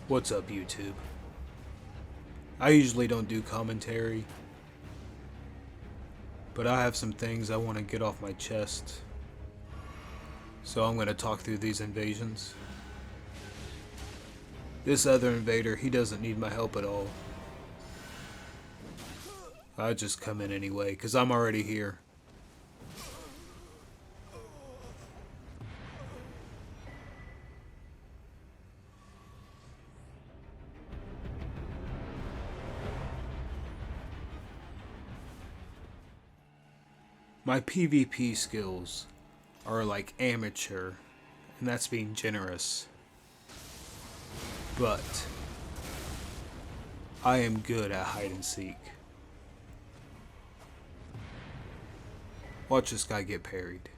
What's up, YouTube? I usually don't do commentary, but I have some things I want to get off my chest, so I'm going to talk through these invasions. This other invader, he doesn't need my help at all. I just come in anyway, because I'm already here. My PvP skills are like amateur, and that's being generous. But I am good at hide and seek. Watch this guy get parried.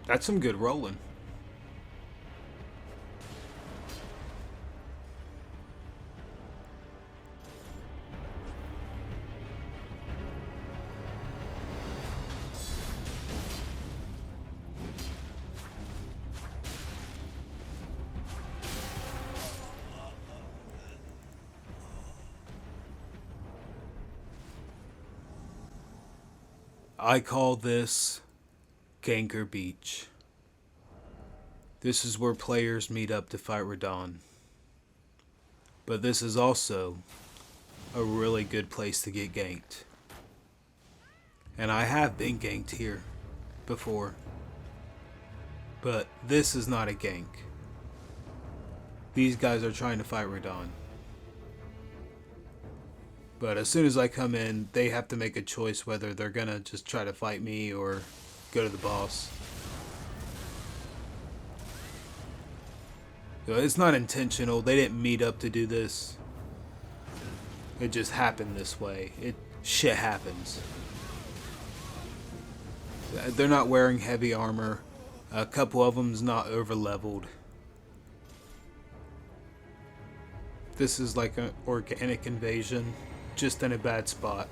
That's some good rolling. I call this Ganker Beach. This is where players meet up to fight Radahn. But this is also a really good place to get ganked. And I have been ganked here before. But this is not a gank. These guys are trying to fight Radahn. But as soon as I come in, they have to make a choice whether they're gonna just try to fight me or go to the boss. So it's not intentional. They didn't meet up to do this. It just happened this way. Shit happens. They're not wearing heavy armor. A couple of them's not over leveled. This is like an organic invasion, just in a bad spot.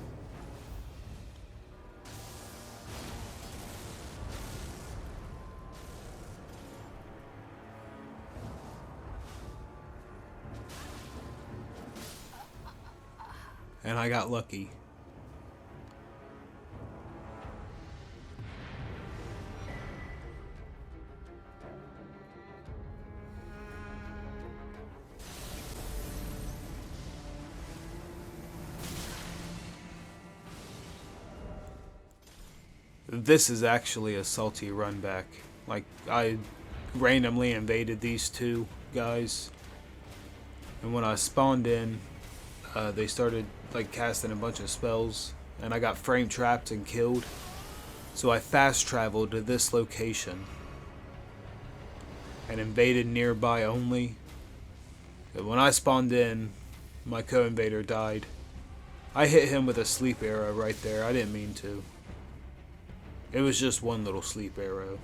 And I got lucky. This is actually a salty run back. Like, I randomly invaded these two guys, and when I spawned in, they started like casting a bunch of spells, and I got frame trapped and killed. So I fast traveled to this location and invaded nearby only. But when I spawned in, my co-invader died. I hit him with a sleep arrow right there. I didn't mean to. It was just one little sleep arrow.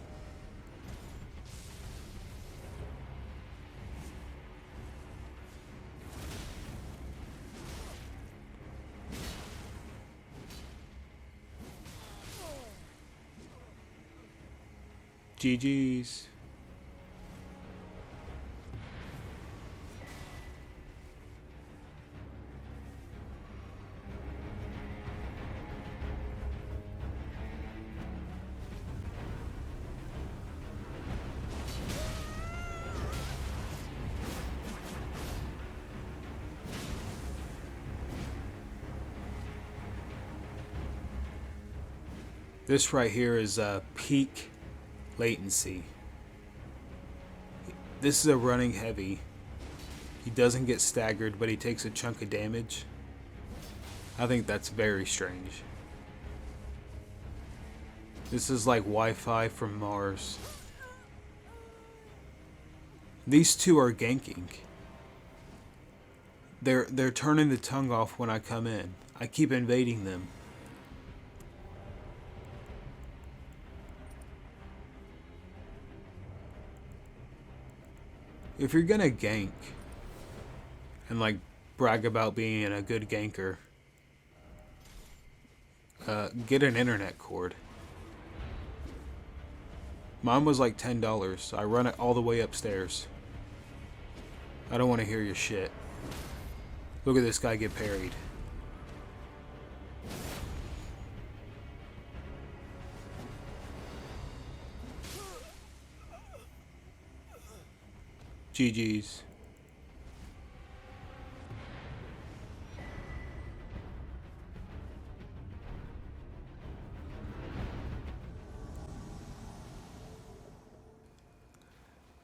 GG's. This right here is peak latency. This is a running heavy. He doesn't get staggered, but he takes a chunk of damage. I think that's very strange. This is like Wi-Fi from Mars. These two are ganking. They're turning the tongue off when I come in. I keep invading them. if you're gonna gank and like brag about being a good ganker, get an internet cord. Mine was like $10. I run it all the way upstairs. I don't want to hear your shit. Look at this guy get parried. GG's.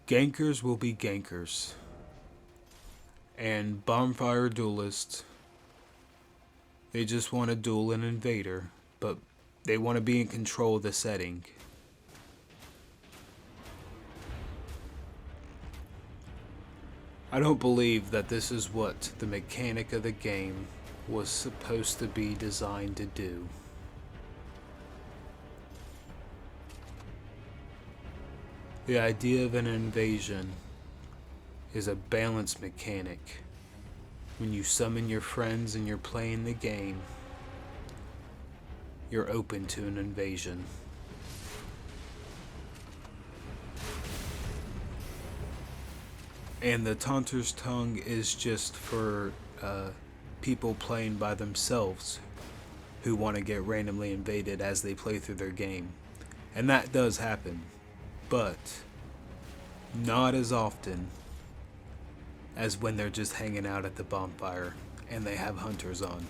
Gankers will be gankers. And bonfire duelists, they just want to duel an invader, but they want to be in control of the setting. I don't believe that this is what the mechanic of the game was supposed to be designed to do. The idea of an invasion is a balanced mechanic. When you summon your friends and you're playing the game, you're open to an invasion. And the Taunter's Tongue is just for people playing by themselves who want to get randomly invaded as they play through their game. And that does happen, but not as often as when they're just hanging out at the bonfire and they have hunters on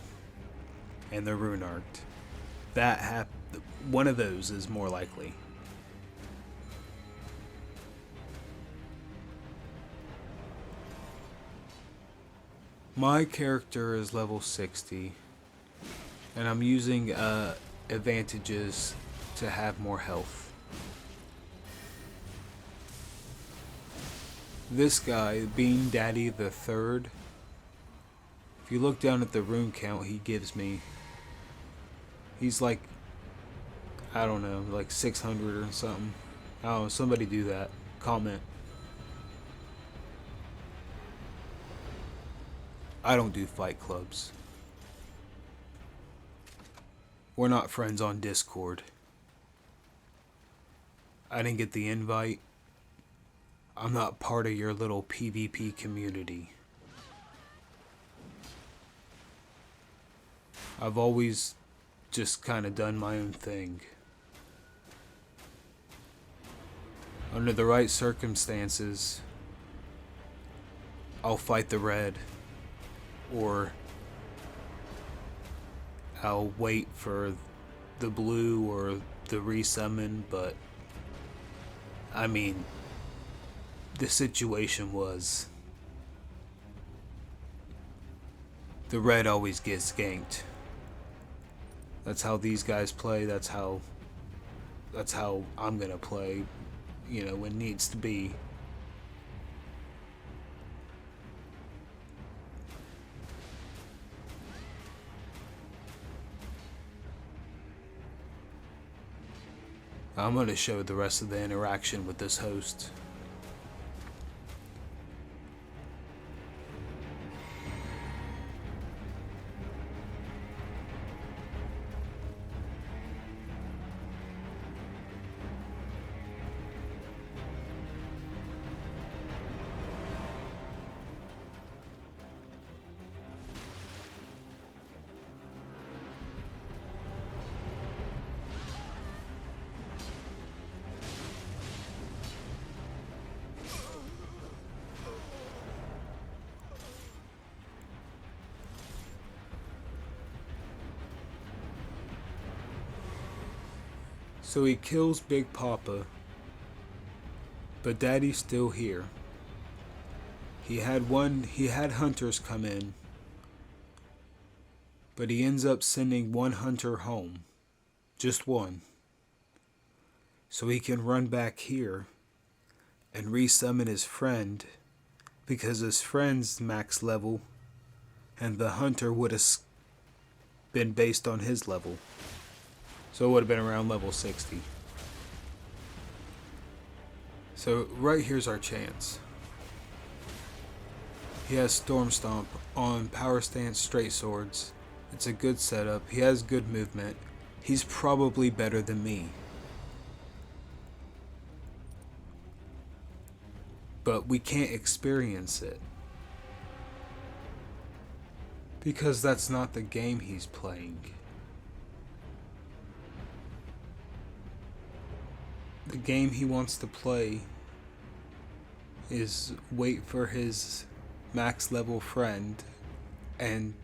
and they're rune arced. One of those is more likely. My character is level 60 and I'm using advantages to have more health. This guy, Bean Daddy the Third, if you look down at the rune count he gives me, he's like, I don't know, like 600 or something. Oh, somebody do that. Comment. I don't do fight clubs. We're not friends on Discord. I didn't get the invite. I'm not part of your little PvP community. I've always just kind of done my own thing. Under the right circumstances, I'll fight the red, or I'll wait for the blue or the resummon, but I mean, the situation was the red always gets ganked. That's how these guys play. That's how I'm gonna play, you know, when needs to be. I'm gonna show the rest of the interaction with this host. So he kills Big Papa, but Daddy's still here. He had hunters come in, but he ends up sending one hunter home. Just one. So he can run back here and resummon his friend, because his friend's max level and the hunter would have been based on his level. So it would have been around level 60. So right here's our chance. He has Storm Stomp on Power Stance Straight Swords. It's a good setup. He has good movement. He's probably better than me. But we can't experience it. Because that's not the game he's playing. The game he wants to play is wait for his max level friend and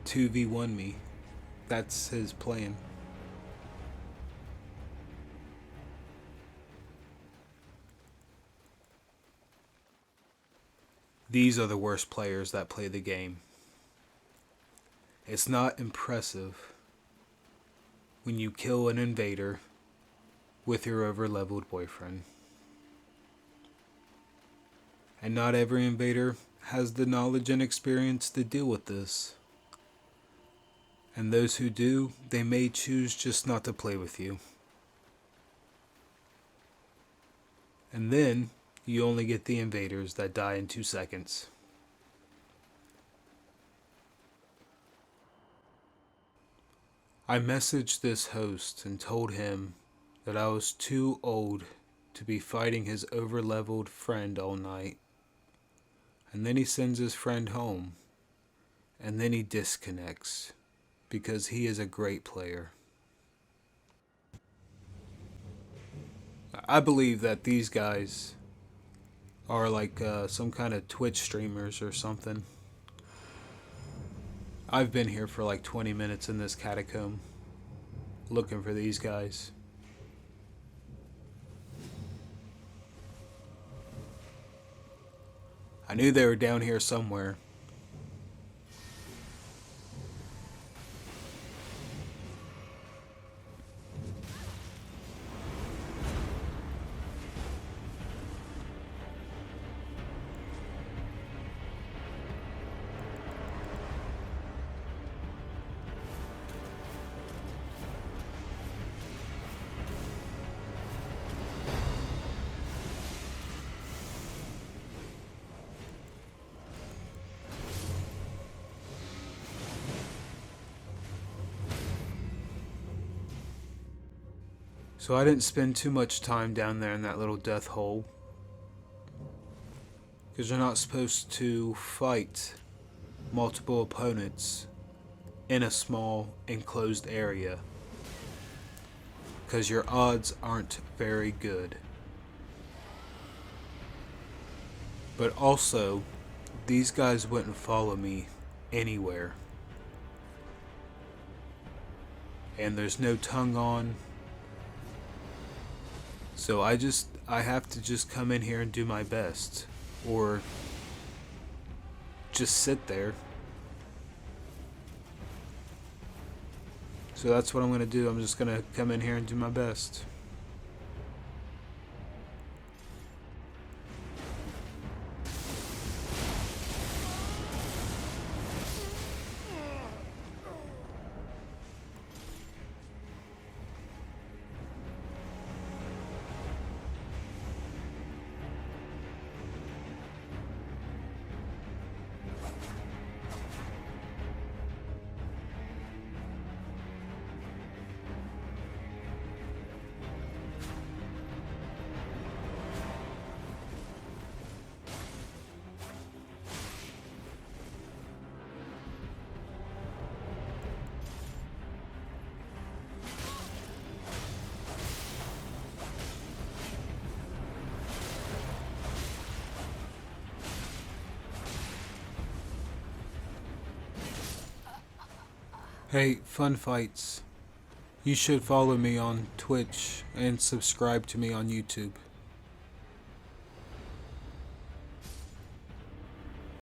2v1 me. That's his plan. These are the worst players that play the game. It's not impressive when you kill an invader with your overleveled boyfriend. And not every invader has the knowledge and experience to deal with this. And those who do, they may choose just not to play with you. And then you only get the invaders that die in 2 seconds. I messaged this host and told him that I was too old to be fighting his overleveled friend all night. And then he sends his friend home. And then he disconnects because he is a great player. I believe that these guys are like some kind of Twitch streamers or something. I've been here for like 20 minutes in this catacomb looking for these guys. I knew they were down here somewhere. So I didn't spend too much time down there in that little death hole. Because you're not supposed to fight multiple opponents in a small enclosed area. Because your odds aren't very good. But also, these guys wouldn't follow me anywhere. And there's no tongue on. So I have to just come in here and do my best. Or just sit there. So that's what I'm going to do. I'm just going to come in here and do my best. Hey, Fun Fights. You should follow me on Twitch and subscribe to me on YouTube.